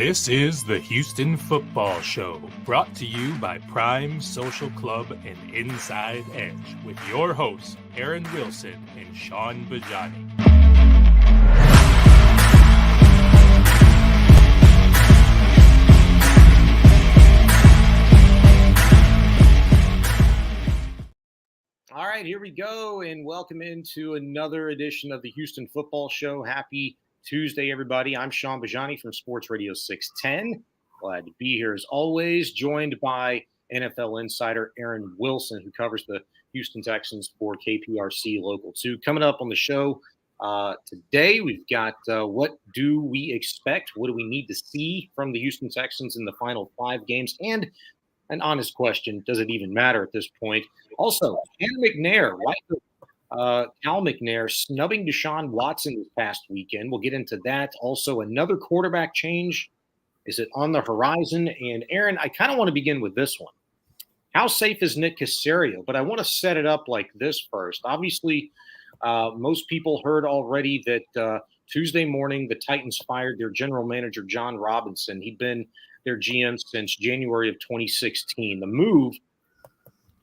This is the Houston Football Show, brought to you by Prime Social Club and Inside Edge, with your hosts, Aaron Wilson and Sean Bajani. All right, here we go, and welcome into another edition of the Houston Football Show. Happy Tuesday, everybody. I'm Sean Bajani from Sports Radio 610. Glad to be here as always, joined by NFL insider Aaron Wilson, who covers the Houston Texans for KPRC Local 2. Coming up on the show today, we've got what do we expect? What do we need to see from the Houston Texans in the final 5 games? And an honest question, does it even matter at this point? Also, Cal McNair, Cal McNair snubbing Deshaun Watson this past weekend. We'll get into that. Also, another quarterback change. Is it on the horizon? And Aaron, I kind of want to begin with this one. How safe is Nick Caserio? But I want to set it up like this first. Obviously, most people heard already that Tuesday morning the Titans fired their general manager, John Robinson. He'd been their GM since January of 2016. The move,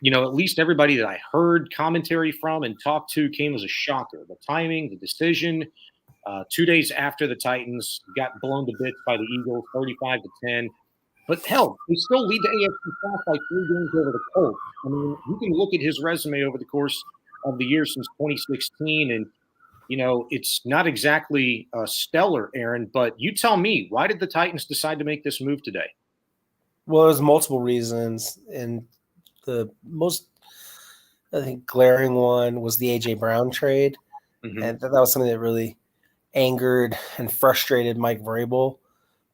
at least everybody that I heard commentary from and talked to came as a shocker. The timing, the decision, 2 days after the Titans got blown to bits by the Eagles, 35-10. But hell, they still lead the AFC South by 3 games over the Colts. I mean, you can look at his resume over the course of the year since 2016, and it's not exactly stellar, Aaron, but you tell me, why did the Titans decide to make this move today? Well, there's multiple reasons, and the most, I think, glaring one was the A.J. Brown trade, and that was something that really angered and frustrated Mike Vrabel.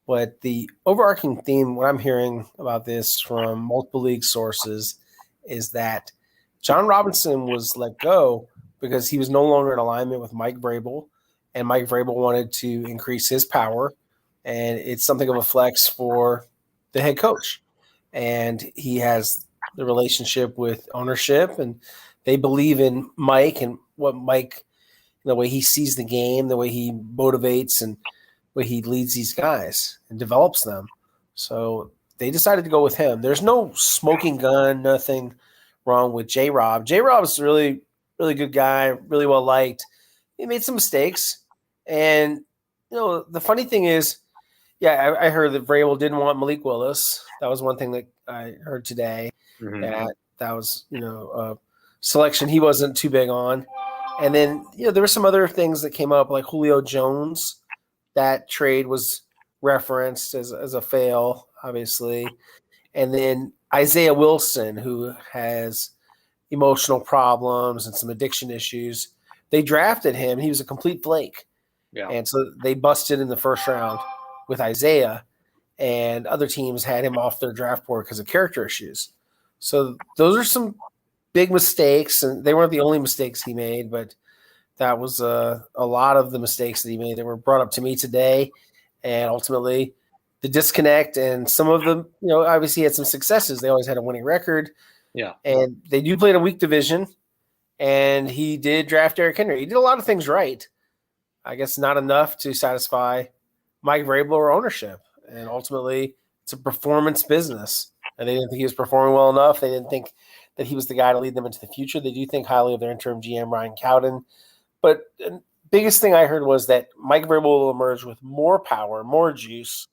But the overarching theme, what I'm hearing about this from multiple league sources, is that John Robinson was let go because he was no longer in alignment with Mike Vrabel, and Mike Vrabel wanted to increase his power, and it's something of a flex for the head coach. And he has the relationship with ownership, and they believe in Mike and what Mike, the way he sees the game, the way he motivates and the way he leads these guys and develops them. So they decided to go with him. There's no smoking gun, nothing wrong with J-Rob. J-Rob is really good guy, really well liked. He made some mistakes. And, the funny thing is, I heard that Vrabel didn't want Malik Willis. That was one thing that I heard today. That was, a selection he wasn't too big on. And then, there were some other things that came up, like Julio Jones. That trade was referenced as a fail, obviously. And then Isaiah Wilson, who has emotional problems and some addiction issues. They drafted him. He was a complete flake. Yeah. And so they busted in the first round with Isaiah, and other teams had him off their draft board because of character issues. So those are some big mistakes, and they weren't the only mistakes he made, but that was a lot of the mistakes that he made that were brought up to me today. And ultimately the disconnect, and some of them, obviously had some successes. They always had a winning record. Yeah. And they do play in a weak division, and he did draft Derrick Henry. He did a lot of things right. I guess not enough to satisfy Mike Vrabel or ownership. And ultimately, it's a performance business. And they didn't think he was performing well enough. They didn't think that he was the guy to lead them into the future. They do think highly of their interim GM, Ryan Cowden. But the biggest thing I heard was that Mike Vrabel will emerge with more power, more juice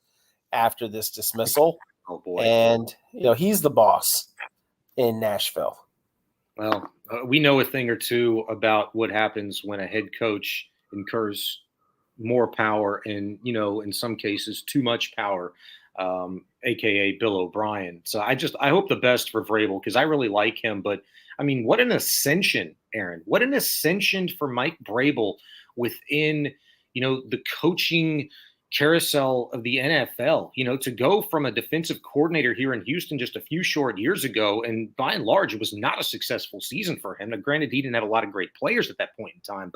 after this dismissal. Oh, boy. And, he's the boss in Nashville. Well, we know a thing or two about what happens when a head coach incurs more power and, in some cases, too much power, a.k.a. Bill O'Brien. So I hope the best for Vrabel, because I really like him. But, I mean, what an ascension, Aaron. What an ascension for Mike Vrabel within, the coaching carousel of the NFL, to go from a defensive coordinator here in Houston just a few short years ago. And by and large, it was not a successful season for him. Now, granted, he didn't have a lot of great players at that point in time,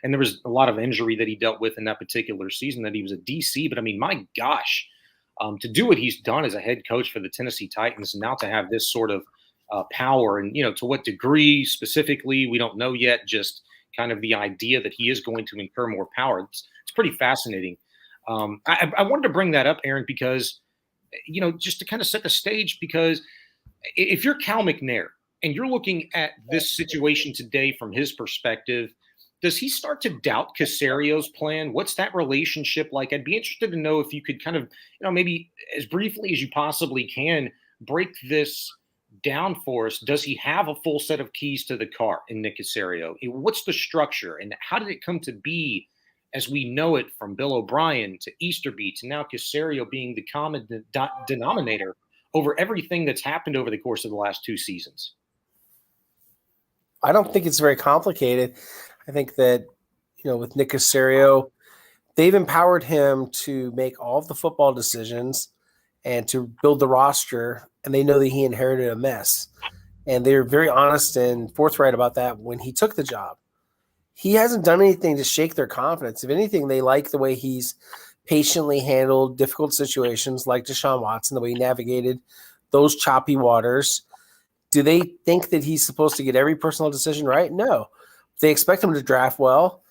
and there was a lot of injury that he dealt with in that particular season that he was a DC. But I mean, my gosh, to do what he's done as a head coach for the Tennessee Titans, and now to have this sort of power, and, to what degree specifically, we don't know yet, just kind of the idea that he is going to incur more power. It's pretty fascinating. I wanted to bring that up, Aaron, because, just to kind of set the stage, because if you're Cal McNair and you're looking at this situation today from his perspective, does he start to doubt Casario's plan? What's that relationship like? I'd be interested to know if you could kind of, maybe as briefly as you possibly can, break this down for us. Does he have a full set of keys to the car in Nick Caserio? What's the structure, and how did it come to be as we know it, from Bill O'Brien to Easterby to now Caserio being the common denominator over everything that's happened over the course of the last 2 seasons? I don't think it's very complicated. I think that, with Nick Caserio, they've empowered him to make all of the football decisions and to build the roster, and they know that he inherited a mess. And they're very honest and forthright about that when he took the job. He hasn't done anything to shake their confidence. If anything, they like the way he's patiently handled difficult situations like Deshaun Watson, the way he navigated those choppy waters. Do they think that he's supposed to get every personal decision right? No. They expect him to draft well.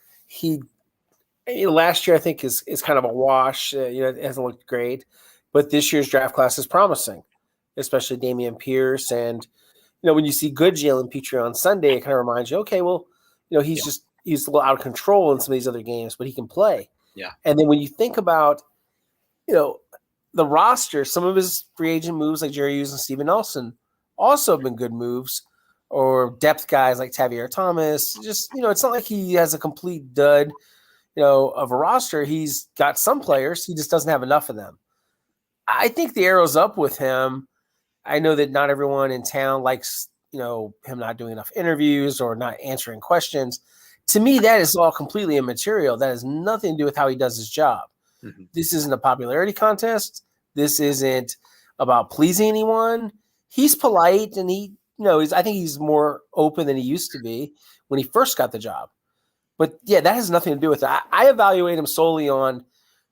Last year, I think, is kind of a wash. It hasn't looked great. But this year's draft class is promising, especially Dameon Pierce. And, when you see good Jalen Petrie on Sunday, it kind of reminds you, okay, well, he's a little out of control in some of these other games, but he can play. Yeah. And then when you think about, the roster, some of his free agent moves like Jerry Hughes and Steven Nelson also have been good moves, or depth guys like Tavier Thomas. Just, it's not like he has a complete dud, of a roster. He's got some players. He just doesn't have enough of them. I think the arrow's up with him. I know that not everyone in town likes, him not doing enough interviews or not answering questions. To me, that is all completely immaterial. That has nothing to do with how he does his job. Mm-hmm. This isn't a popularity contest. This isn't about pleasing anyone. He's polite, and I think he's more open than he used to be when he first got the job. But yeah, that has nothing to do with it. I evaluate him solely on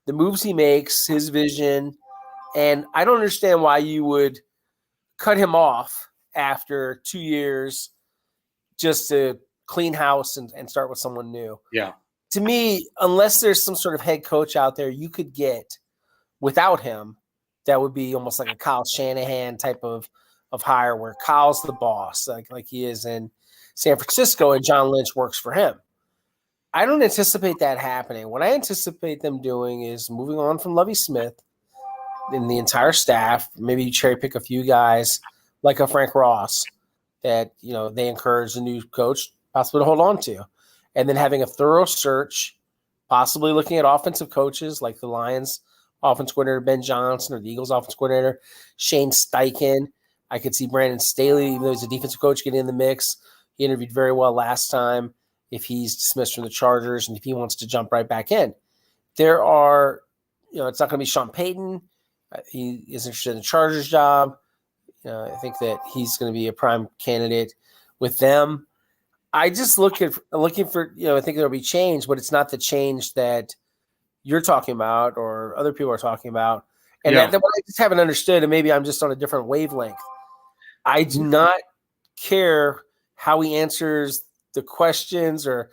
the moves he makes, his vision, and I don't understand why you would cut him off after 2 years just to clean house and start with someone new. Yeah. To me, unless there's some sort of head coach out there you could get without him, that would be almost like a Kyle Shanahan type of hire, where Kyle's the boss, like he is in San Francisco, and John Lynch works for him. I don't anticipate that happening. What I anticipate them doing is moving on from Lovie Smith and the entire staff. Maybe cherry pick a few guys like a Frank Ross that, they encourage the new coach possibly to hold on to. And then having a thorough search, possibly looking at offensive coaches like the Lions offense coordinator Ben Johnson, or the Eagles offense coordinator Shane Steichen. I could see Brandon Staley, even though he's a defensive coach, getting in the mix. He interviewed very well last time. If he's dismissed from the Chargers and if he wants to jump right back in, there are, it's not going to be Sean Payton. He is interested in the Chargers job. I think that he's going to be a prime candidate with them. I just looking for, I think there'll be change, but it's not the change that you're talking about or other people are talking about. And that what I just haven't understood, and maybe I'm just on a different wavelength. I do not care how he answers the questions or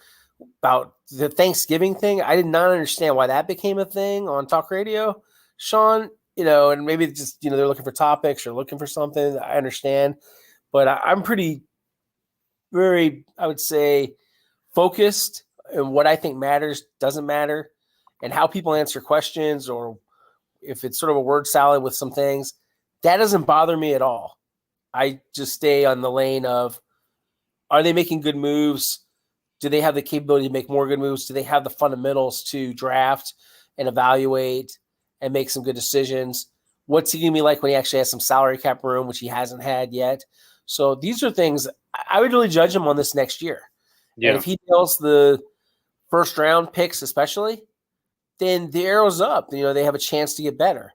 about the Thanksgiving thing. I did not understand why that became a thing on talk radio, Sean, and maybe it's just, they're looking for topics or looking for something. I understand, but I'm pretty, very, I would say, focused on what I think matters, doesn't matter, and how people answer questions, or if it's sort of a word salad with some things. That doesn't bother me at all. I just stay on the lane of, are they making good moves? Do they have the capability to make more good moves? Do they have the fundamentals to draft and evaluate and make some good decisions? What's he going to be like when he actually has some salary cap room, which he hasn't had yet? So these are things I would really judge him on this next year. Yeah. And if he nails the first round picks, especially, then the arrow's up. They have a chance to get better.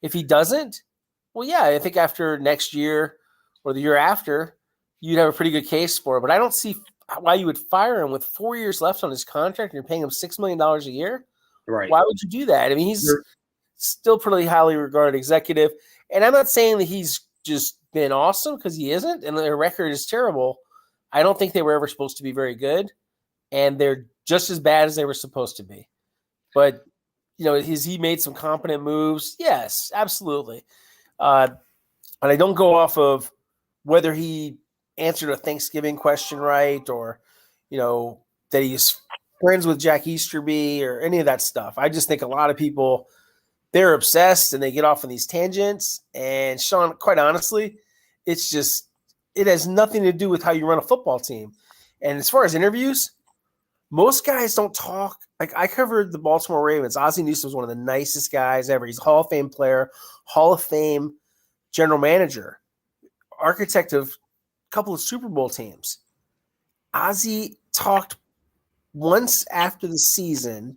If he doesn't, well, yeah, I think after next year or the year after, you'd have a pretty good case for it. But I don't see why you would fire him with 4 years left on his contract and you're paying him $6 million a year. Right. Why would you do that? I mean, he's still pretty highly regarded executive. And I'm not saying that he's just been awesome, because he isn't, and their record is terrible. I don't think they were ever supposed to be very good, and they're just as bad as they were supposed to be. But has he made some competent moves? Yes, absolutely. And I don't go off of whether he answered a Thanksgiving question right, or, that he's friends with Jack Easterby or any of that stuff. I just think a lot of people, they're obsessed and they get off on these tangents. And Sean, quite honestly, it has nothing to do with how you run a football team. And as far as interviews, most guys don't talk. Like, I covered the Baltimore Ravens. Ozzie Newsome was one of the nicest guys ever. He's a Hall of Fame player, Hall of Fame general manager, architect of a couple of Super Bowl teams. Ozzie talked once after the season,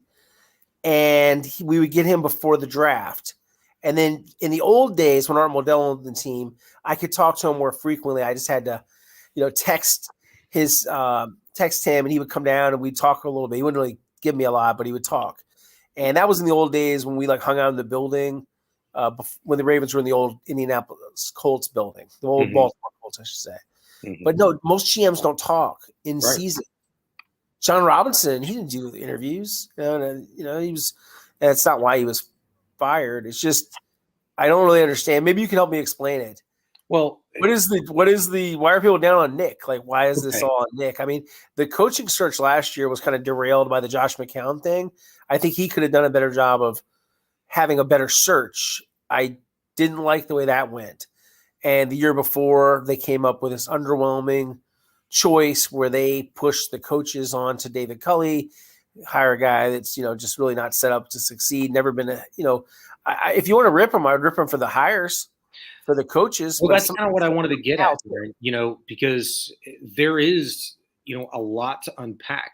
and we would get him before the draft. And then in the old days, when Art Modell owned the team, I could talk to him more frequently. I just had to, text him, and he would come down and we'd talk a little bit. He wouldn't really give me a lot, but he would talk. And that was in the old days when we hung out in the building, when the Ravens were in the old Indianapolis Colts building, the old Baltimore Colts, I should say. Mm-hmm. But no, most GMs don't talk in season. John Robinson, he didn't do the interviews. He was. And it's not why he was fired. It's just I don't really understand. Maybe you can help me explain it. Well, why are people down on Nick? Why is this all on Nick? I mean, the coaching search last year was kind of derailed by the Josh McCown thing. I think he could have done a better job of having a better search. I didn't like the way that went. And the year before, they came up with this underwhelming choice where they pushed the coaches on to David Culley, hire a guy that's, just really not set up to succeed. Never been if you want to rip him, I would rip him for the hires, for the coaches. Well, that's kind of what I wanted to get at there, because there is, a lot to unpack.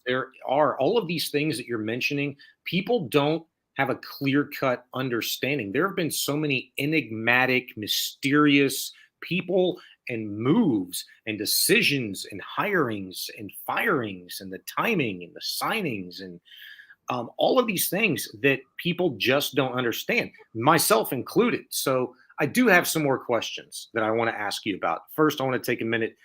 There are all of these things that you're mentioning. People don't have a clear-cut understanding. There have been so many enigmatic, mysterious people and moves and decisions and hirings and firings and the timing and the signings and all of these things that people just don't understand, myself included. So I do have some more questions that I want to ask you about. First, I want to take a minute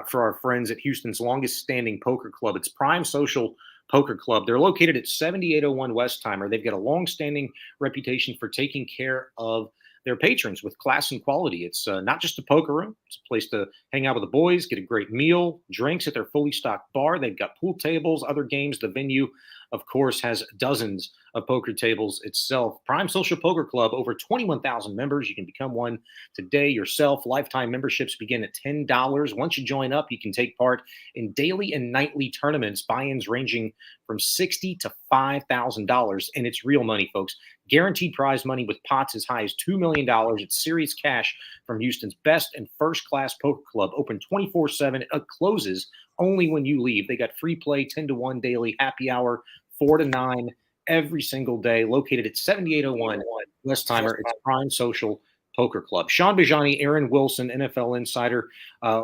for our friends at Houston's longest standing poker club. It's Prime Social Poker Club. They're located at 7801 Westheimer. They've got a long-standing reputation for taking care of their patrons with class and quality. It's not just a poker room. It's a place to hang out with the boys, get a great meal, drinks at their fully stocked bar. They've got pool tables, other games. The venue, of course, has dozens of poker tables itself. Prime Social Poker Club, over 21,000 members. You can become one today yourself. Lifetime memberships begin at $10. Once you join up, you can take part in daily and nightly tournaments, buy-ins ranging from $60,000 to $5,000. And it's real money, folks. Guaranteed prize money with pots as high as $2 million. It's serious cash from Houston's best and first-class poker club. Open 24/7. It closes only when you leave. They got free play, 10 to 1 daily, happy hour, 4 to 9 every single day. Located at 7801 Westheimer. It's Prime Social Poker Club. Sean Bajani, Aaron Wilson, NFL Insider,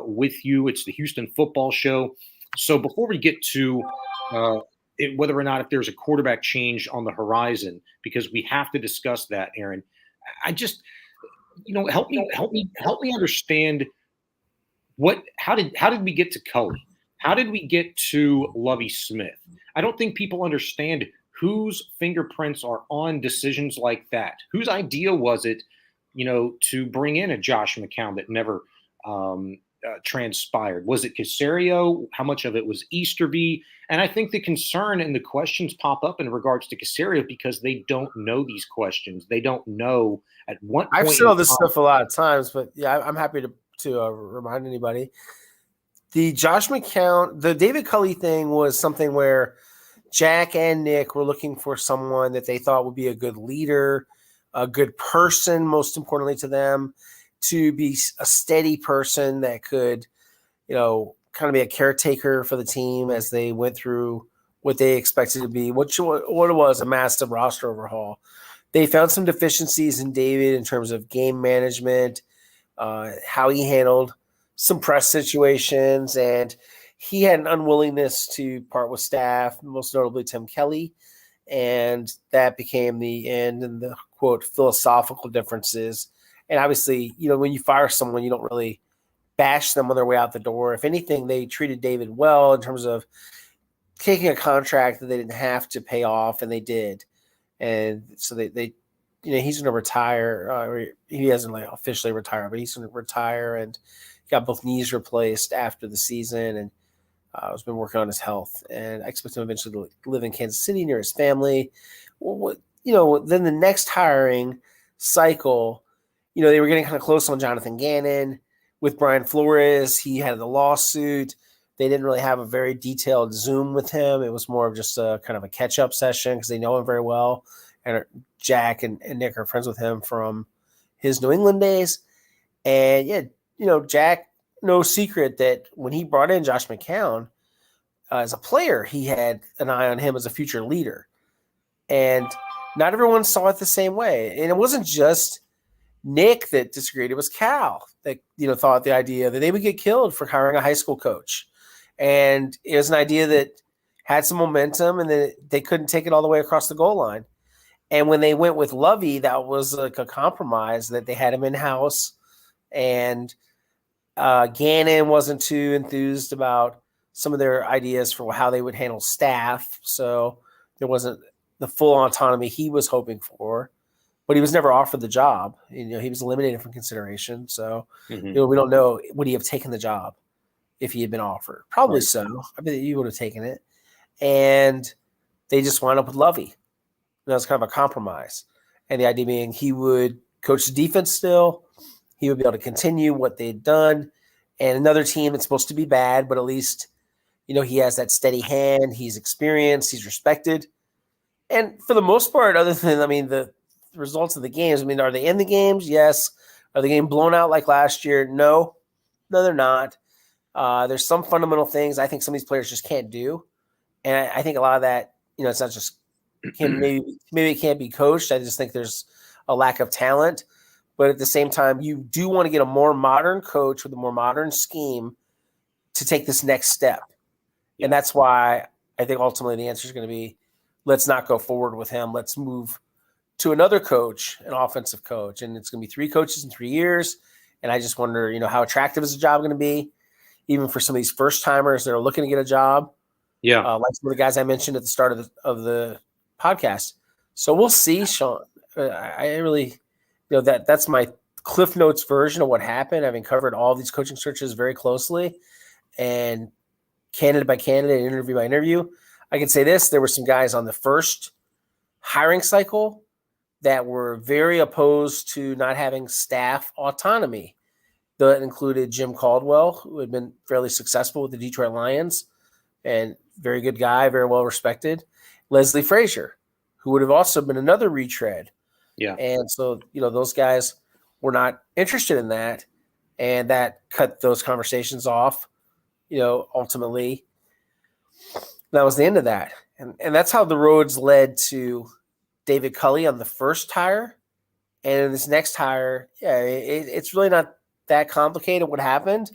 with you. It's the Houston Football Show. So before we get to whether or not if there's a quarterback change on the horizon, because we have to discuss that, Aaron, I just, help me understand how did we get to Culley? How did we get to Lovie Smith? I don't think people understand whose fingerprints are on decisions like that. Whose idea was it, to bring in a Josh McCown that never transpired? Was it Caserio? How much of it was Easterby? And I think the concern and the questions pop up in regards to Caserio because they don't know these questions. They don't know at what point. I've said all this stuff a lot of times, but yeah, I'm happy to remind anybody. The Josh McCown, the David Culley thing was something where Jack and Nick were looking for someone that they thought would be a good leader, a good person, most importantly to them, to be a steady person that could, kind of be a caretaker for the team as they went through what they expected to be, what it was, a massive roster overhaul. They found some deficiencies in David in terms of game management, how he handled some press situations, and he had an unwillingness to part with staff, most notably Tim Kelly, and that became the end and the, quote, philosophical differences. And obviously, when you fire someone, you don't really bash them on their way out the door. If anything, they treated David well in terms of taking a contract that they didn't have to pay off, and they did. and so they he's going to retire. Or he hasn't like officially retired, but he's going to retire and got both knees replaced after the season, and has been working on his health. And I expect him eventually to live in Kansas City near his family. Then the next hiring cycle, they were getting kind of close on Jonathan Gannon with Brian Flores. He had the lawsuit. They didn't really have a very detailed Zoom with him. It was more of just a kind of a catch-up session because they know him very well. And Jack and Nick are friends with him from his New England days. And, Jack, no secret that when he brought in Josh McCown as a player, he had an eye on him as a future leader. And not everyone saw it the same way. And it wasn't just Nick that disagreed. It was Cal that, thought the idea that they would get killed for hiring a high school coach. And it was an idea that had some momentum and that they couldn't take it all the way across the goal line. And when they went with Lovey, that was like a compromise that they had him in-house. And Gannon wasn't too enthused about some of their ideas for how they would handle staff. So there wasn't the full autonomy he was hoping for. But he was never offered the job. He was eliminated from consideration. So we don't know, would he have taken the job if he had been offered? Probably right. So. I bet he would have taken it. And they just wound up with Lovey. That was kind of a compromise. And the idea being he would coach the defense still. He would be able to continue what they'd done. And another team that's supposed to be bad, but at least, he has that steady hand. He's experienced. He's respected. And for the most part, other than, the results of the games, are they in the games? Yes. Are the game blown out like last year? No, they're not. There's some fundamental things I think some of these players just can't do. And I think a lot of that, it's not just maybe it can't be coached. I just think there's a lack of talent. But at the same time, you do want to get a more modern coach with a more modern scheme to take this next step. Yeah. And that's why I think ultimately the answer is going to be, let's not go forward with him. Let's move to another coach, an offensive coach. And it's going to be 3 coaches in 3 years. And I just wonder, how attractive is the job going to be, even for some of these first-timers that are looking to get a job. Yeah. Like some of the guys I mentioned at the start of the podcast. So we'll see, Sean. I really – that's my Cliff Notes version of what happened, having covered all these coaching searches very closely and candidate by candidate, interview by interview. I can say this. There were some guys on the first hiring cycle that were very opposed to not having staff autonomy. That included Jim Caldwell, who had been fairly successful with the Detroit Lions and very good guy, very well respected. Leslie Frazier, who would have also been another retread. Yeah. And so, those guys were not interested in that. And that cut those conversations off, ultimately. That was the end of that. And that's how the roads led to David Culley on the first hire. And in this next hire, it's really not that complicated what happened.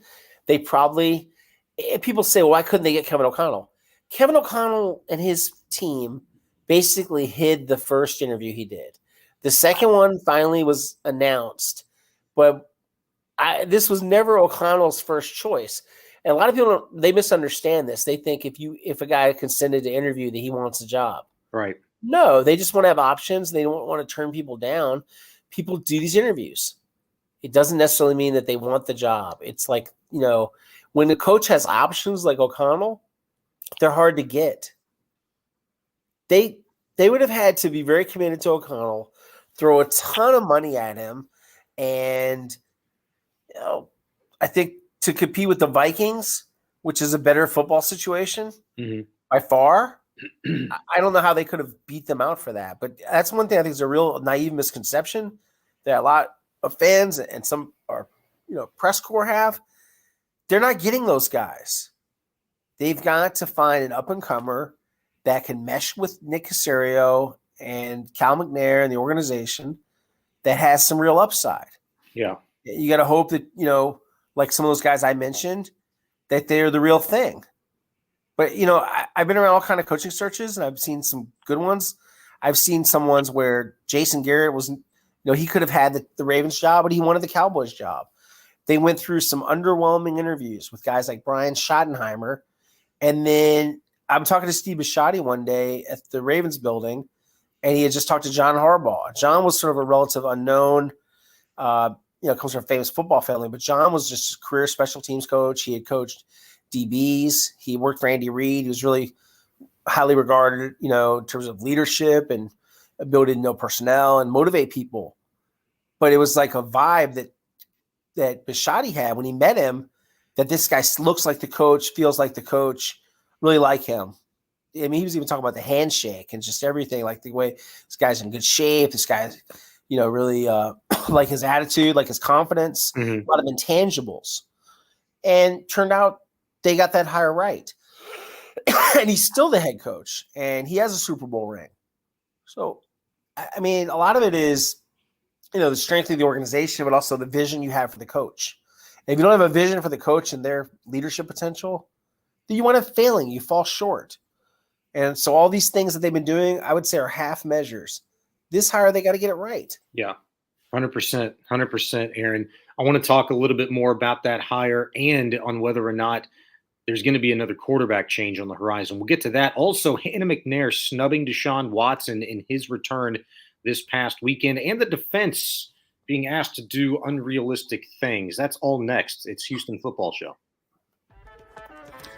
They probably – people say, well, why couldn't they get Kevin O'Connell? Kevin O'Connell and his team basically hid the first interview he did. The second one finally was announced, but this was never O'Connell's first choice. And a lot of people, they misunderstand this. They think if a guy consented to interview that he wants a job. Right. No, they just want to have options. They don't want to turn people down. People do these interviews. It doesn't necessarily mean that they want the job. It's like, when the coach has options like O'Connell, they're hard to get. They would have had to be very committed to O'Connell, throw a ton of money at him, and I think to compete with the Vikings, which is a better football situation by far, I don't know how they could have beat them out for that. But that's one thing I think is a real naive misconception that a lot of fans and some are, press corps have. They're not getting those guys. They've got to find an up-and-comer that can mesh with Nick Caserio and Cal McNair and the organization that has some real upside. Yeah. You got to hope that, like some of those guys I mentioned, that they're the real thing. But, I've been around all kind of coaching searches, and I've seen some good ones. I've seen some ones where Jason Garrett was, he could have had the Ravens job, but he wanted the Cowboys job. They went through some underwhelming interviews with guys like Brian Schottenheimer. And then I'm talking to Steve Bisciotti one day at the Ravens building, and he had just talked to John Harbaugh. John was sort of a relative unknown, comes from a famous football family, but John was just a career special teams coach. He had coached DBs. He worked for Andy Reid. He was really highly regarded, in terms of leadership and ability to know personnel and motivate people. But it was like a vibe that Bisciotti had when he met him, that this guy looks like the coach, feels like the coach, really like him. I mean, he was even talking about the handshake and just everything, like the way this guy's in good shape. This guy's, really like his attitude, like his confidence, a lot of intangibles. And turned out they got that hire right. And he's still the head coach, and he has a Super Bowl ring. So, I mean, a lot of it is, the strength of the organization, but also the vision you have for the coach. And if you don't have a vision for the coach and their leadership potential, then you wind up failing. You fall short. And so all these things that they've been doing, I would say, are half measures. This hire, they got to get it right. Yeah, 100%, Aaron. I want to talk a little bit more about that hire and on whether or not there's going to be another quarterback change on the horizon. We'll get to that. Also, Hannah McNair snubbing Deshaun Watson in his return this past weekend, and the defense being asked to do unrealistic things. That's all next. It's Houston Football Show.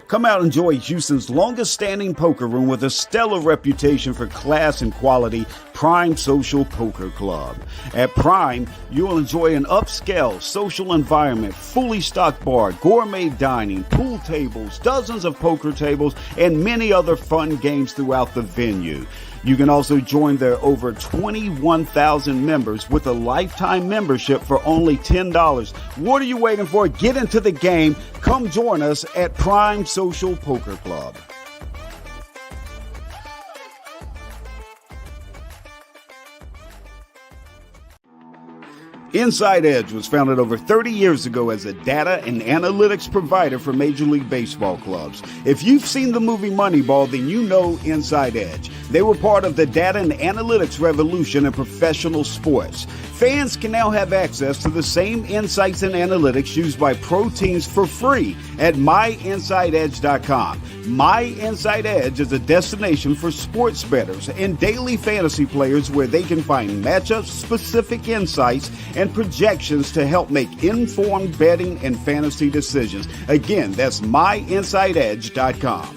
Come out and enjoy Houston's longest-standing poker room with a stellar reputation for class and quality, Prime Social Poker Club. At Prime, you'll enjoy an upscale social environment, fully stocked bar, gourmet dining, pool tables, dozens of poker tables, and many other fun games throughout the venue. You can also join their over 21,000 members with a lifetime membership for only $10. What are you waiting for? Get into the game. Come join us at Prime Social Poker Club. Inside Edge was founded over 30 years ago as a data and analytics provider for Major League Baseball clubs. If you've seen the movie Moneyball, then you know Inside Edge. They were part of the data and analytics revolution in professional sports. Fans can now have access to the same insights and analytics used by pro teams for free at myinsideedge.com. My Inside Edge is a destination for sports bettors and daily fantasy players where they can find matchup-specific insights and projections to help make informed betting and fantasy decisions. Again, that's myinsideedge.com.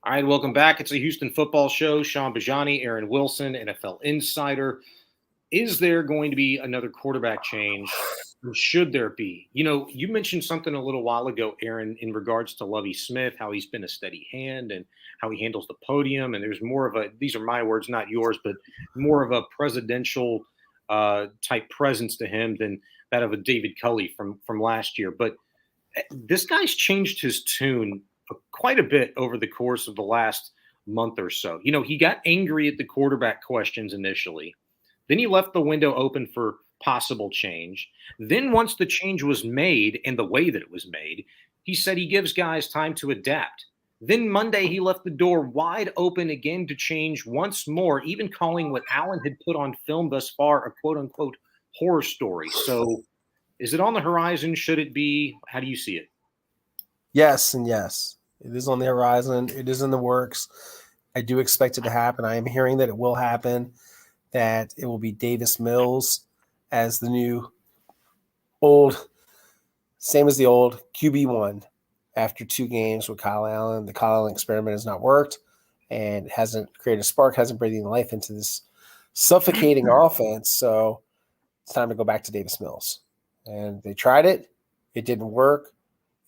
All right, welcome back. It's a Houston Football Show. Sean Bajani, Aaron Wilson, NFL Insider. Is there going to be another quarterback change? Should there be? You mentioned something a little while ago, Aaron, in regards to Lovie Smith, how he's been a steady hand and how he handles the podium. And there's more of these are my words, not yours, but more of a presidential type presence to him than that of a David Culley from last year. But this guy's changed his tune quite a bit over the course of the last month or so. He got angry at the quarterback questions initially. Then he left the window open for possible change. Then once the change was made and the way that it was made, he said he gives guys time to adapt. Then Monday, he left the door wide open again to change once more, even calling what Allen had put on film thus far a quote-unquote horror story. So is it on the horizon? Should it be? How do you see it? Yes and yes. It is on the horizon. It is in the works. I do expect it to happen. I am hearing that it will happen, that it will be Davis Mills as the new same as the old QB1 after 2 games with Kyle Allen. The Kyle Allen experiment has not worked and hasn't created a spark, hasn't breathed any life into this suffocating offense. So it's time to go back to Davis Mills. And they tried it. It didn't work.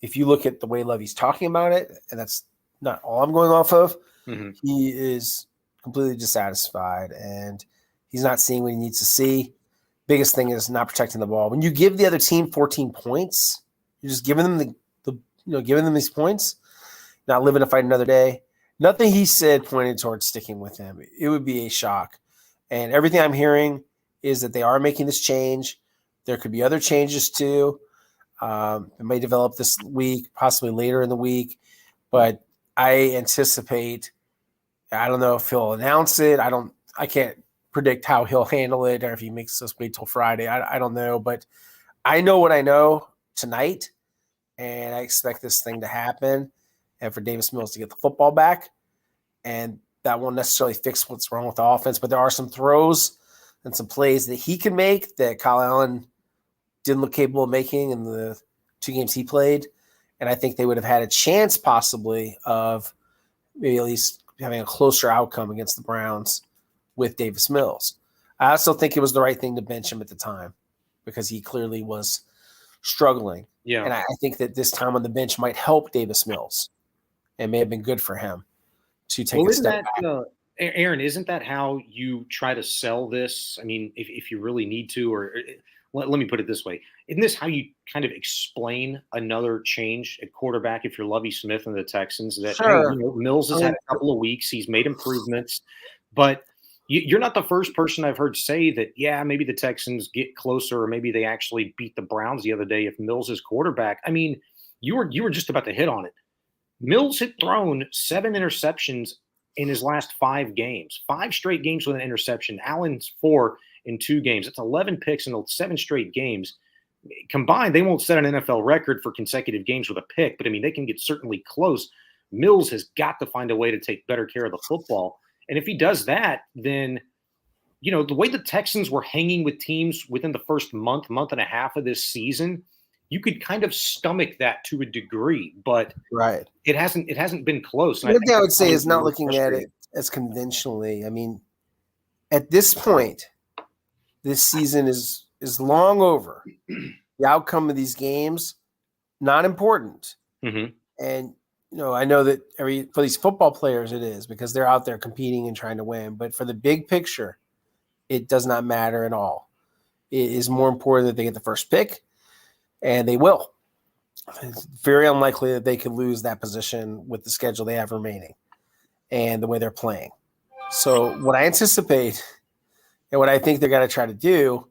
If you look at the way Lovey's talking about it, and that's not all I'm going off of, he is completely dissatisfied and he's not seeing what he needs to see. Biggest thing is not protecting the ball. When you give the other team 14 points, you're just giving them giving them these points, not living to fight another day. Nothing he said pointed towards sticking with him. It would be a shock. And everything I'm hearing is that they are making this change. There could be other changes too. It may develop this week, possibly later in the week, but I anticipate, I don't know if he'll announce it. I can't predict how he'll handle it or if he makes us wait till Friday. I don't know, but I know what I know tonight, and I expect this thing to happen. and for Davis Mills to get the football back. And that won't necessarily fix what's wrong with the offense, but there are some throws and some plays that he can make that Kyle Allen didn't look capable of making in the 2 games he played. And I think they would have had a chance possibly of maybe at least having a closer outcome against the Browns with Davis Mills. I also think it was the right thing to bench him at the time because he clearly was struggling. Yeah. And I think that this time on the bench might help Davis Mills. It may have been good for him to take a step back. Aaron, isn't that how you try to sell this? I mean, if you really need to, or let me put it this way. Isn't this how you kind of explain another change at quarterback if you're Lovie Smith and the Texans? That Sure. Hey, Mills has had a couple of weeks. He's made improvements. But you're not the first person I've heard say that, yeah, maybe the Texans get closer or maybe they actually beat the Browns the other day if Mills is quarterback. I mean, you were just about to hit on it. Mills had thrown 7 interceptions in his last 5 games, 5 straight games with an interception. Allen's 4 in 2 games. That's 11 picks in 7 straight games. Combined, they won't set an NFL record for consecutive games with a pick, but I mean, they can get certainly close. Mills has got to find a way to take better care of the football. And if he does that, then, you know, the way the Texans were hanging with teams within the first month and a half of this season, you could kind of stomach that to a degree, but Right. it hasn't been close. The thing I would say is not looking at it as conventionally. I mean, at this point, this season is long over. The outcome of these games, not important. Mm-hmm. And, you know, I know that for these football players it is because they're out there competing and trying to win. But for the big picture, it does not matter at all. It is more important that they get the first pick, and they will. It's very unlikely that they could lose that position with the schedule they have remaining and the way they're playing. So what I anticipate and what I think they're going to try to do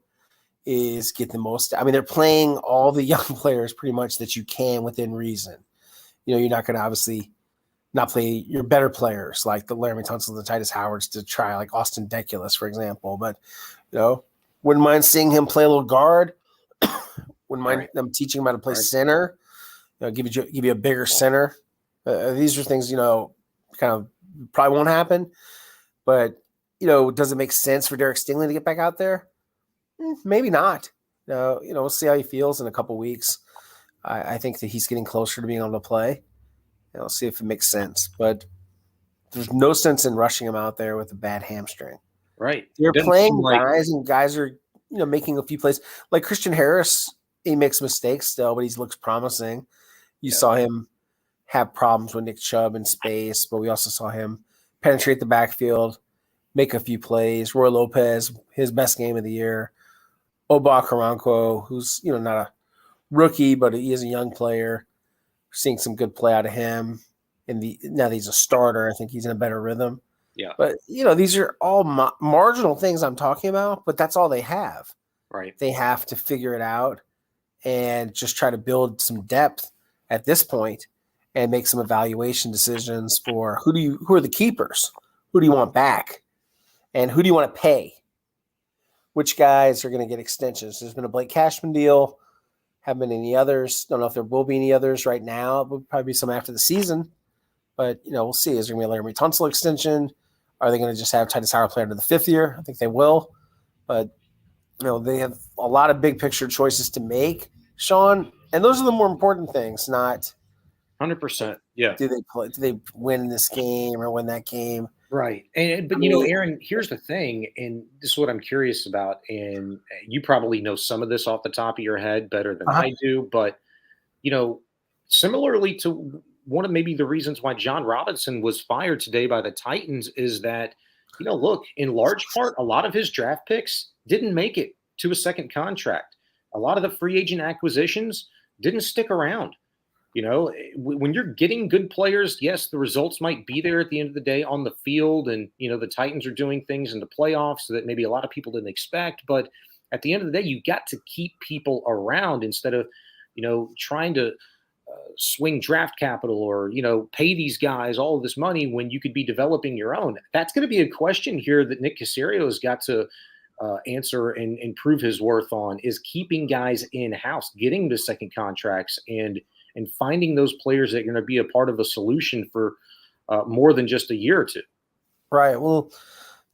is get the most. I mean, they're playing all the young players pretty much that you can within reason. You know, you're not going to obviously not play your better players like the Laramie Tunsil and the Titus Howards to try, like Austin Deculus, for example. But, you know, wouldn't mind seeing him play a little guard. Wouldn't mind them teaching him how to play center. You know, give you a bigger center. These are things, you know, kind of probably won't happen. But, you know, does it make sense for Derek Stingley to get back out there? Maybe not. You know, we'll see how he feels in a couple weeks. I think that he's getting closer to being able to play. And we'll see if it makes sense. But there's no sense in rushing him out there with a bad hamstring. Right. They're playing guys, and guys are, you know, making a few plays. Like Christian Harris, he makes mistakes still, but he looks promising. You saw him have problems with Nick Chubb in space, but we also saw him penetrate the backfield, make a few plays. Roy Lopez, his best game of the year. Oba Karanko, who's, you know, not a rookie, but he is a young player. Seeing some good play out of him. Now that he's a starter, I think he's in a better rhythm. Yeah. But, you know, these are all marginal things I'm talking about, but that's all they have. Right. They have to figure it out and just try to build some depth at this point and make some evaluation decisions for who are the keepers? Who do you want back? And who do you want to pay? Which guys are going to get extensions? There's been a Blake Cashman deal. Haven't been any others. Don't know if there will be any others right now. There'll probably be some after the season. But, you know, we'll see. Is there going to be a Laramie Tunsil extension? Are they going to just have Titus Howard play under the 5th year? I think they will. But, you know, they have a lot of big picture choices to make, Sean. And those are the more important things, not 100%. Yeah. Do they win this game or win that game? Right. But, you know, Aaron, here's the thing, and this is what I'm curious about, and you probably know some of this off the top of your head better than I do, but, you know, similarly to one of maybe the reasons why John Robinson was fired today by the Titans is that, you know, look, in large part, a lot of his draft picks didn't make it to a second contract. A lot of the free agent acquisitions didn't stick around. You know, when you're getting good players, yes, the results might be there at the end of the day on the field. And, you know, the Titans are doing things in the playoffs that maybe a lot of people didn't expect. But at the end of the day, you got to keep people around instead of, you know, trying to swing draft capital or, you know, pay these guys all of this money when you could be developing your own. That's going to be a question here that Nick Caserio has got to answer and prove his worth on, is keeping guys in-house, getting the second contracts and and finding those players that are going to be a part of a solution for more than just a year or two. Right. Well,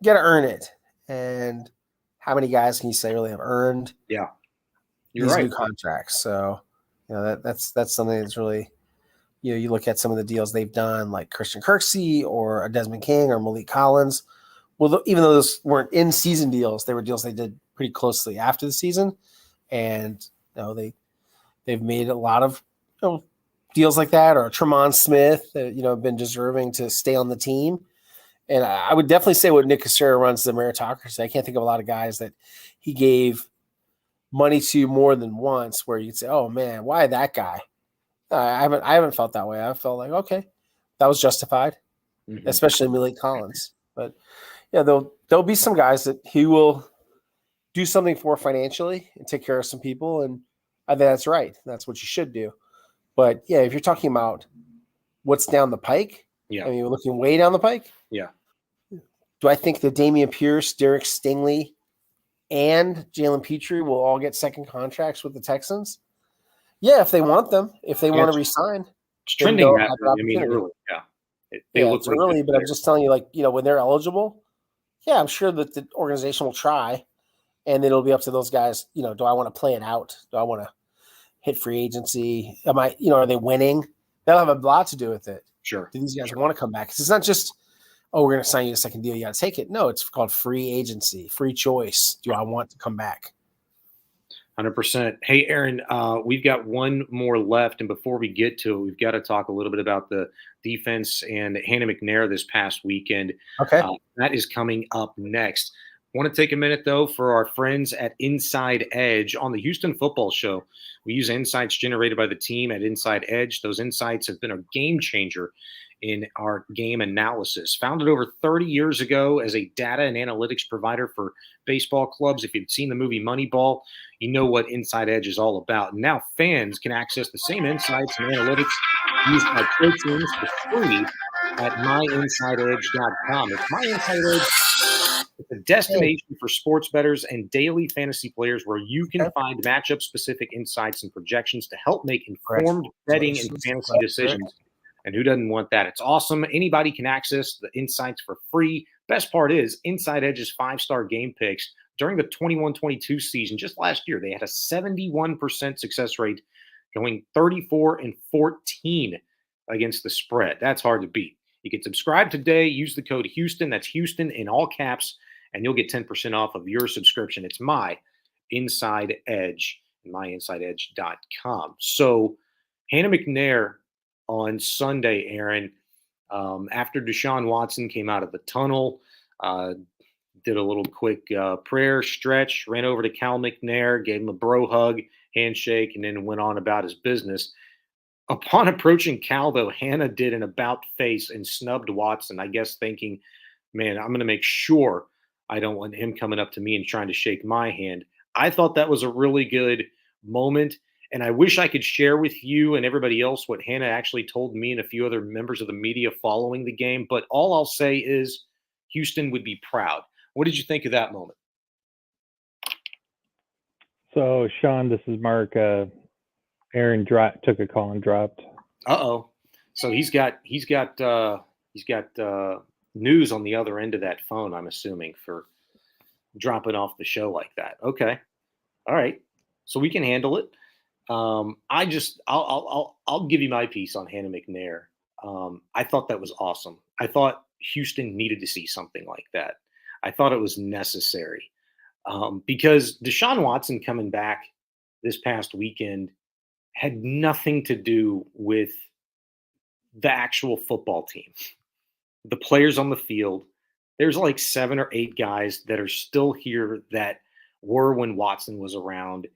you got to earn it. And how many guys can you say really have earned these new contracts? So, that's something that's really, you look at some of the deals they've done, like Christian Kirksey or a Desmond King or Malik Collins. Well, even though those weren't in-season deals, they were deals they did pretty closely after the season. And, they've made a lot of deals like that, or Tremont Smith that, have been deserving to stay on the team. And I would definitely say what Nick Cassera runs the meritocracy. I can't think of a lot of guys that he gave money to more than once where you'd say, oh man, why that guy? I haven't felt that way. I felt like, okay, that was justified, especially Malik Collins. But there'll be some guys that he will do something for financially and take care of some people. And I think that's right. That's what you should do. But yeah, if you're talking about what's down the pike, I mean, we're looking way down the pike. Yeah. Do I think that Dameon Pierce, Derek Stingley, and Jalen Petrie will all get second contracts with the Texans? Yeah, if they want them, if they want to resign. It's trending that way. I mean, early. It's early, but I'm just telling you, when they're eligible, I'm sure that the organization will try, and it'll be up to those guys. Do I want to play it out? Do I want to hit free agency? Are they winning? That'll have a lot to do with it. Sure. Do these guys want to come back? Because it's not just, we're going to sign you a second deal. You got to take it. No, it's called free agency, free choice. Do I want to come back? 100%. Hey, Aaron, we've got one more left. And before we get to it, we've got to talk a little bit about the defense and Hannah McNair this past weekend. Okay. That is coming up next. I want to take a minute, though, for our friends at Inside Edge on the Houston Football Show. We use insights generated by the team at Inside Edge. Those insights have been a game changer in our game analysis. Founded over 30 years ago as a data and analytics provider for baseball clubs. If you've seen the movie Moneyball, you know what Inside Edge is all about. And now fans can access the same insights and analytics used by pro teams for free at myinsideedge.com. It's My Inside Edge. It's a destination for sports bettors and daily fantasy players where you can find matchup-specific insights and projections to help make informed betting and fantasy decisions. And who doesn't want that? It's awesome. Anybody can access the insights for free. Best part is Inside Edge's 5-star game picks during the 21-22 season. Just last year, they had a 71% success rate, going 34-14 against the spread. That's hard to beat. You can subscribe today. Use the code Houston. That's Houston in all caps, and you'll get 10% off of your subscription. It's My Inside Edge, myinsideedge.com. So Hannah McNair on Sunday, Aaron, after Deshaun Watson came out of the tunnel, did a little quick prayer stretch, ran over to Cal McNair, gave him a bro hug, handshake, and then went on about his business. Upon approaching Cal, though, Hannah did an about face and snubbed Watson, I guess thinking, man, I'm going to make sure I don't want him coming up to me and trying to shake my hand. I thought that was a really good moment, and I wish I could share with you and everybody else what Hannah actually told me and a few other members of the media following the game, but all I'll say is Houston would be proud. What did you think of that moment? So, Sean, this is Mark. Aaron took a call and dropped. Uh-oh. So he's got news on the other end of that phone, I'm assuming, for dropping off the show like that. Okay. All right. So we can handle it. I'll give you my piece on Hannah McNair. I thought that was awesome. I thought Houston needed to see something like that. I thought it was necessary because Deshaun Watson coming back this past weekend had nothing to do with the actual football team, the players on the field. There's like 7 or 8 guys that are still here that were when Watson was around.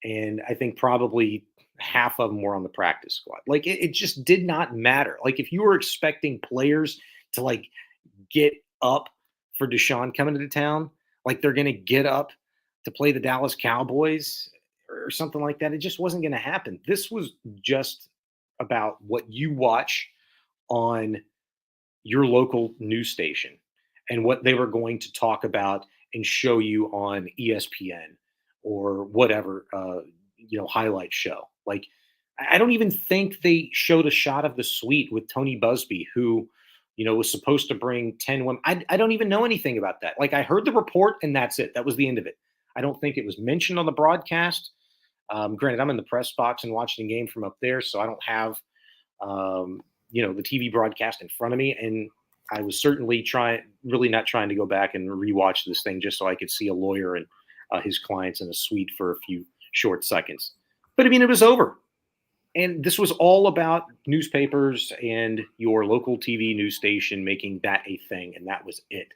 And I think probably half of them were on the practice squad. Like it just did not matter. Like if you were expecting players to like get up for Deshaun coming into town, like they're going to get up to play the Dallas Cowboys or something like that, it just wasn't going to happen. This was just about what you watch on your local news station and what they were going to talk about and show you on ESPN or whatever, highlight show. Like I don't even think they showed a shot of the suite with Tony Busby, who, was supposed to bring 10 women. I don't even know anything about that. Like, I heard the report and that's it. That was the end of it. I don't think it was mentioned on the broadcast. Granted, I'm in the press box and watching the game from up there, so I don't have, the TV broadcast in front of me. And I was certainly really not trying to go back and rewatch this thing just so I could see a lawyer and his clients in a suite for a few short seconds. But I mean, it was over. And this was all about newspapers and your local TV news station making that a thing. And that was it.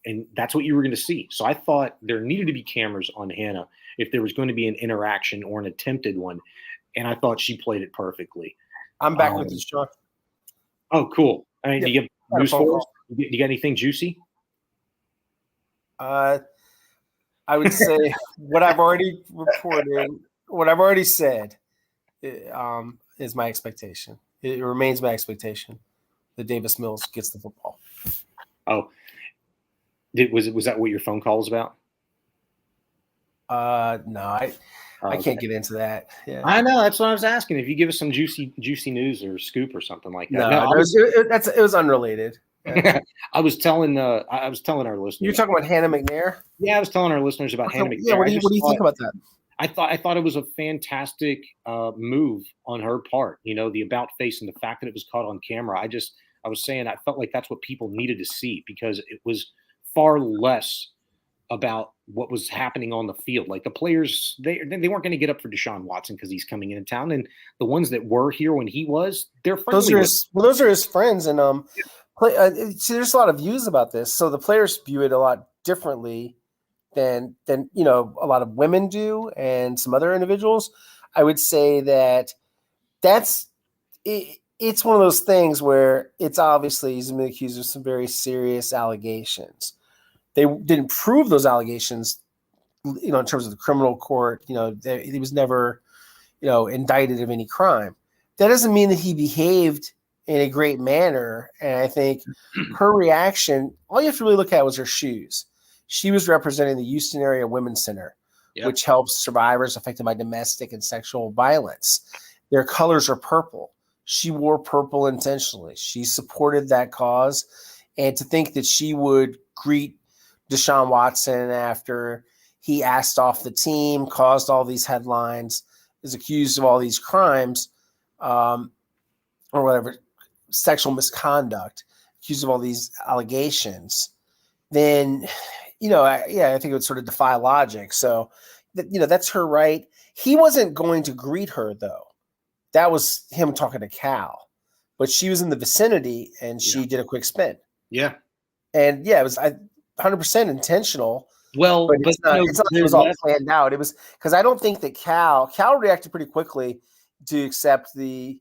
And that's what you were going to see. So I thought there needed to be cameras on Hannah if there was going to be an interaction or an attempted one. And I thought she played it perfectly. I'm back with you, Sean. Oh, cool. I mean, Yep. do you get news for us? You got anything juicy? I would say what I've already reported, what I've already said is my expectation. It remains my expectation that Davis Mills gets the football. Oh, was that what your phone call was about? No, I can't get into that. Yeah. I know. That's what I was asking. If you give us some juicy news or scoop or something like that. No, it was unrelated. Yeah. I was telling our listeners. You're talking about Hannah McNair? Yeah, I was telling our listeners about Hannah McNair. Yeah, what do you think about that? I thought it was a fantastic move on her part. The about face and the fact that it was caught on camera. I was saying I felt like that's what people needed to see because it was far less about what was happening on the field. Like the players, they weren't going to get up for Deshaun Watson because he's coming into town, and the ones that were here when he was, they're friendly. Those are his friends, and see, there's a lot of views about this. So the players view it a lot differently than a lot of women do, and some other individuals. I would say that's it. It's one of those things where it's obviously he's been accused of some very serious allegations. They didn't prove those allegations, in terms of the criminal court. He was never, indicted of any crime. That doesn't mean that he behaved in a great manner. And I think her reaction, all you have to really look at was her shoes. She was representing the Houston Area Women's Center, which helps survivors affected by domestic and sexual violence. Their colors are purple. She wore purple intentionally. She supported that cause. And to think that she would greet Deshaun Watson after he asked off the team, caused all these headlines, is accused of all these crimes, or whatever, sexual misconduct, accused of all these allegations, then, I think it would sort of defy logic. So, that's her right. He wasn't going to greet her, though. That was him talking to Cal. But she was in the vicinity, and she did a quick spin. Yeah. And, it was 100% intentional. Well, but it's not like it was all planned out. It was because I don't think that Cal reacted pretty quickly to accept the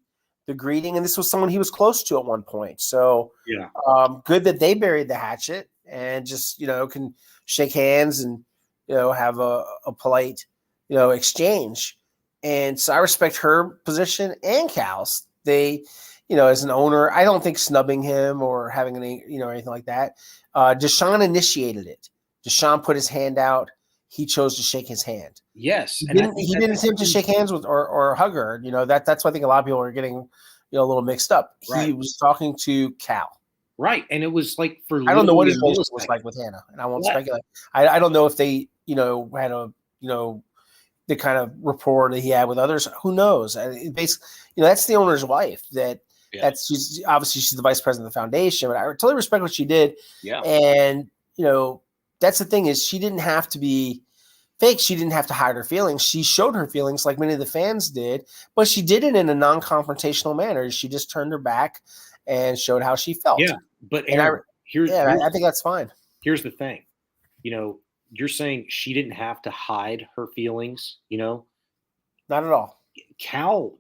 greeting, and this was someone he was close to at one point. So good that they buried the hatchet and just can shake hands and have a polite exchange. And so I respect her position and Cal's. They, as an owner, I don't think snubbing him or having any anything like that. Deshaun initiated it. Deshaun put his hand out. He chose to shake his hand. Yes. He didn't attempt to shake hands with or hug her. That's why I think a lot of people are getting a little mixed up. Right. He was talking to Cal. Right. And it was like I don't know what his relationship was like with Hannah, and I won't speculate. I don't know if they, had a, the kind of rapport that he had with others. Who knows? Basically, that's the owner's wife. She's the vice president of the foundation. But I totally respect what she did. Yeah. And that's the thing is she didn't have to be fake. She didn't have to hide her feelings. She showed her feelings like many of the fans did, but she did it in a non-confrontational manner. She just turned her back and showed how she felt. Yeah, but I think that's fine. Here's the thing. You're saying she didn't have to hide her feelings, Not at all. Cal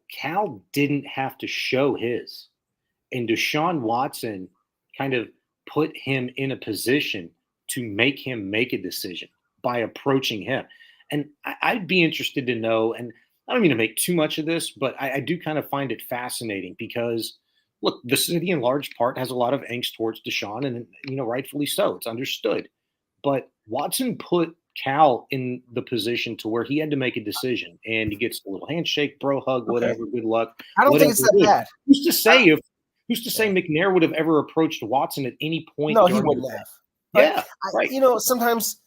didn't have to show his. And Deshaun Watson kind of put him in a position to make him make a decision by approaching him. And I'd be interested to know, and I don't mean to make too much of this, but I do kind of find it fascinating because, look, the city in large part has a lot of angst towards Deshaun, and, rightfully so. It's understood. But Watson put Cal in the position to where he had to make a decision, and he gets a little handshake, bro hug, whatever. Good luck. I don't think it's that bad. Who's to say McNair would have ever approached Watson at any point? No, he wouldn't have. Yeah, right. Sometimes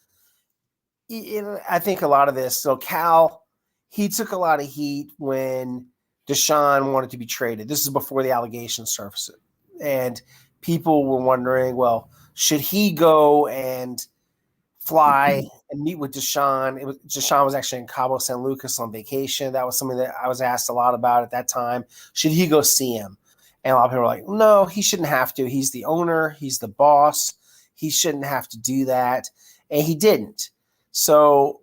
I think a lot of this. So Cal, he took a lot of heat when Deshaun wanted to be traded. This is before the allegations surfaced, and people were wondering, well, should he go and fly and meet with Deshaun? Deshaun was actually in Cabo San Lucas on vacation. That was something that I was asked a lot about at that time. Should he go see him? And a lot of people were like, no, he shouldn't have to. He's the owner. He's the boss. He shouldn't have to do that. And he didn't. So,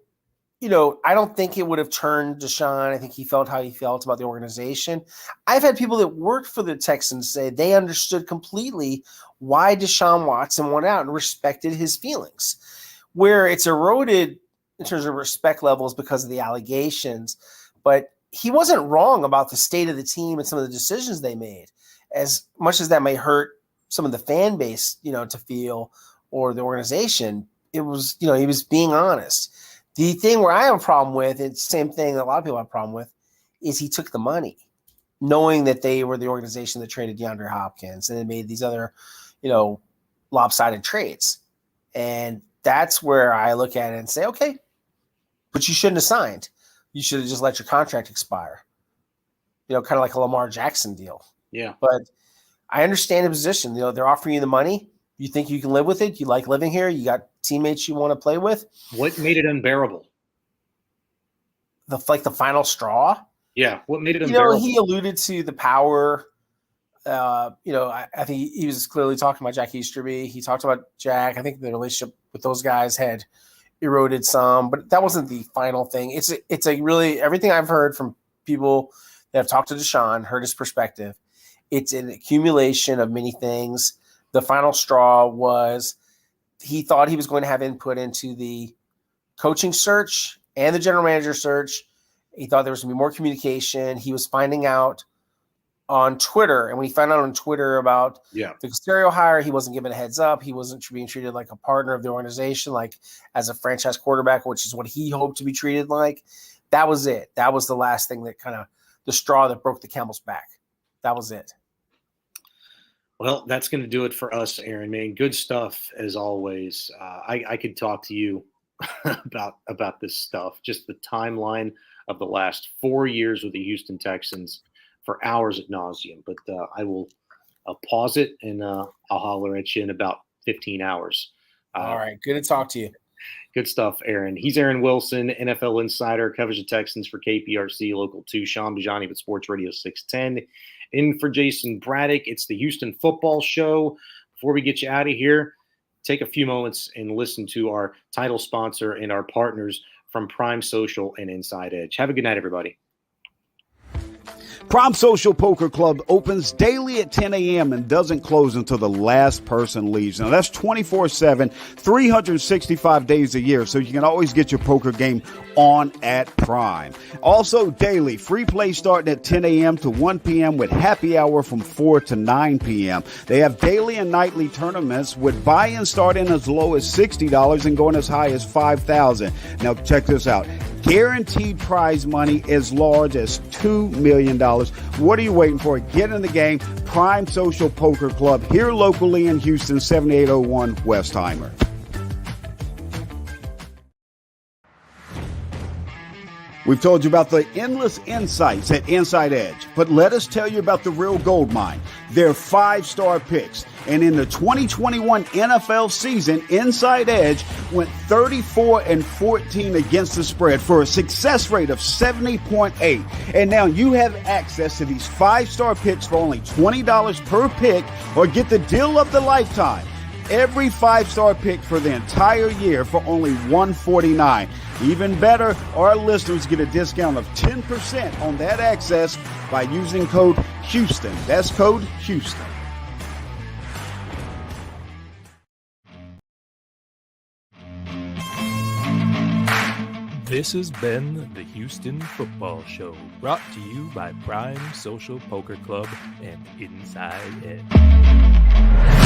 I don't think it would have turned Deshaun. I think he felt how he felt about the organization. I've had people that worked for the Texans say they understood completely why Deshaun Watson went out and respected his feelings. Where it's eroded in terms of respect levels because of the allegations, but he wasn't wrong about the state of the team and some of the decisions they made. As much as that may hurt some of the fan base, to feel, or the organization, it was, he was being honest. The thing where I have a problem with, it's the same thing that a lot of people have a problem with, is he took the money, knowing that they were the organization that traded DeAndre Hopkins and they made these other, lopsided trades. And that's where I look at it and say, okay, but you shouldn't have signed. You should have just let your contract expire. Kind of like a Lamar Jackson deal. Yeah. But I understand the position. They're offering you the money. You think you can live with it? You like living here? You got teammates you want to play with? What made it unbearable? The final straw? Yeah. What made it unbearable? He alluded to the power. I think he was clearly talking about Jack Easterby. He talked about Jack. I think the relationship with those guys had eroded some, but that wasn't the final thing. It's a really, everything I've heard from people that have talked to Deshaun, heard his perspective. It's an accumulation of many things. The final straw was he thought he was going to have input into the coaching search and the general manager search. He thought there was going to be more communication. He was finding out on Twitter, and when he found out on Twitter about the Caserio hire, he wasn't given a heads up. He wasn't being treated like a partner of the organization, like as a franchise quarterback, which is what he hoped to be treated like. That was it. That was the last thing that kind of the straw that broke the camel's back. That was it. Well, that's going to do it for us, Aaron, man. Good stuff as always. I could talk to you about this stuff, just the timeline of the last 4 years with the Houston Texans for hours ad nauseum. But I'll pause it and I'll holler at you in about 15 hours. All right. Good to talk to you. Good stuff, Aaron. He's Aaron Wilson, NFL insider, covers the Texans for KPRC Local 2. Sean Bajani with Sports Radio 610. In for Jason Braddock, it's the Houston Football Show. Before we get you out of here, take a few moments and listen to our title sponsor and our partners from Prime Social and Inside Edge. Have a good night, everybody. Prime Social Poker Club opens daily at 10 a.m. and doesn't close until the last person leaves. Now, that's 24/7, 365 days a year, so you can always get your poker game on at Prime. Also, daily, free play starting at 10 a.m. to 1 p.m. with happy hour from 4 to 9 p.m. They have daily and nightly tournaments with buy-in starting as low as $60 and going as high as $5,000. Now, check this out. Guaranteed prize money as large as $2 million. What are you waiting for? Get in the game. Prime Social Poker Club here locally in Houston, 7801 Westheimer. We've told you about the endless insights at Inside Edge, but let us tell you about the real gold mine. They're 5-star picks. And in the 2021 NFL season, Inside Edge went 34-14 against the spread for a success rate of 70.8. And now you have access to these 5-star picks for only $20 per pick, or get the deal of the lifetime. Every 5-star pick for the entire year for only $149. Even better, our listeners get a discount of 10% on that access by using code Houston. That's code Houston. This has been the Houston Football Show, brought to you by Prime Social Poker Club and Inside Edge.